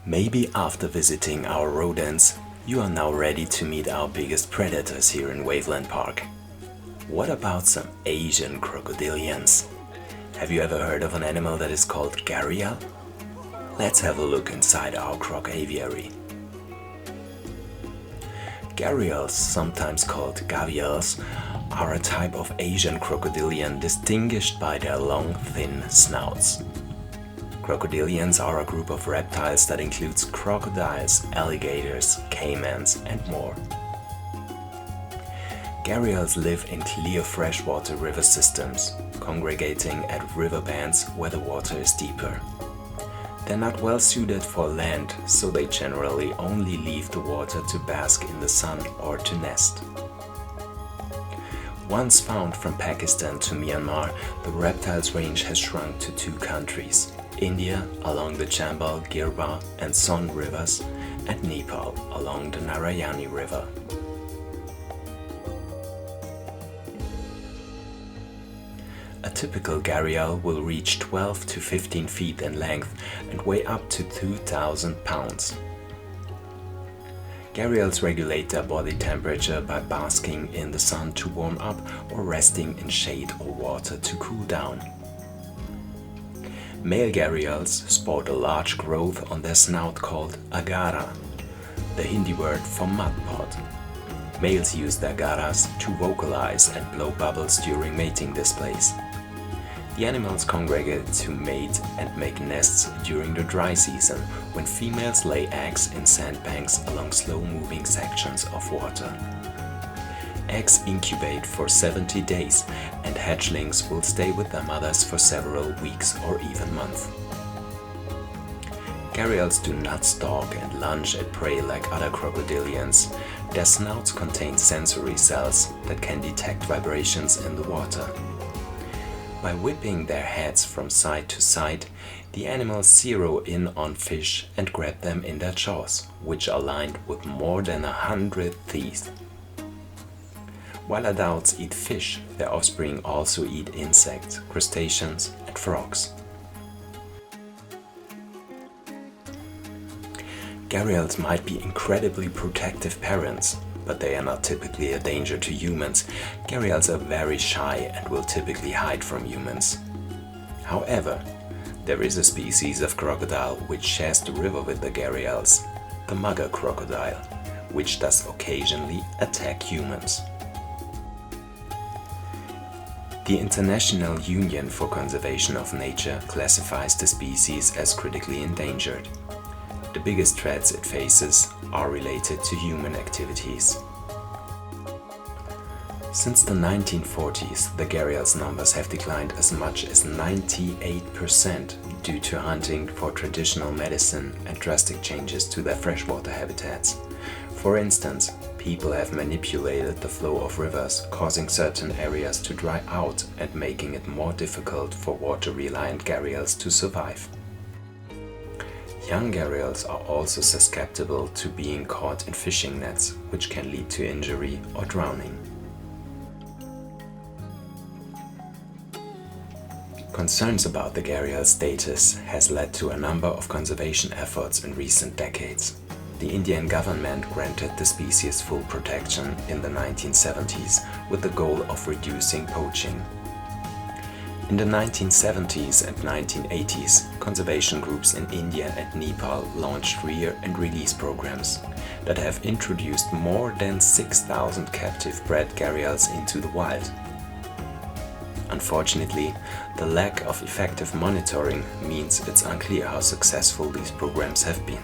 Maybe after visiting our rodents, you are now ready to meet our biggest predators here in Waveland Park. What about some Asian crocodilians? Have you ever heard of an animal that is called Gharial? Let's have a look inside our Croc Aviary. Gharials, sometimes called gavials, are a type of Asian crocodilian distinguished by their long, thin snouts. Crocodilians are a group of reptiles that includes crocodiles, alligators, caimans, and more. Gharials live in clear freshwater river systems, congregating at riverbanks where the water is deeper. They're not well suited for land, so they generally only leave the water to bask in the sun or to nest. Once found from Pakistan to Myanmar, the reptile's range has shrunk to two countries: India along the Chambal, Girba and Son rivers, and Nepal along the Narayani River. A typical gharial will reach 12 to 15 feet in length and weigh up to 2,000 pounds. Gharials regulate their body temperature by basking in the sun to warm up or resting in shade or water to cool down. Male gharials sport a large growth on their snout called agara, the Hindi word for mud pot. Males use their agaras to vocalize and blow bubbles during mating displays. The animals congregate to mate and make nests during the dry season, when females lay eggs in sandbanks along slow-moving sections of water. Eggs incubate for 70 days, and hatchlings will stay with their mothers for several weeks or even months. Gharials do not stalk and lunge at prey like other crocodilians. Their snouts contain sensory cells that can detect vibrations in the water. By whipping their heads from side to side, the animals zero in on fish and grab them in their jaws, which are lined with more than 100 teeth. While adults eat fish, their offspring also eat insects, crustaceans, and frogs. Gharials might be incredibly protective parents, but they are not typically a danger to humans. Gharials are very shy and will typically hide from humans. However, there is a species of crocodile which shares the river with the gharials, the mugger crocodile, which does occasionally attack humans. The International Union for Conservation of Nature classifies the species as critically endangered. The biggest threats it faces are related to human activities. Since the 1940s, the gharial's numbers have declined as much as 98% due to hunting for traditional medicine and drastic changes to their freshwater habitats. For instance, people have manipulated the flow of rivers, causing certain areas to dry out and making it more difficult for water-reliant gharials to survive. Young gharials are also susceptible to being caught in fishing nets, which can lead to injury or drowning. Concerns about the gharial's status has led to a number of conservation efforts in recent decades. The Indian government granted the species full protection in the 1970s with the goal of reducing poaching. In the 1970s and 1980s, conservation groups in India and Nepal launched rear and release programs that have introduced more than 6,000 captive bred gharials into the wild. Unfortunately, the lack of effective monitoring means it's unclear how successful these programs have been.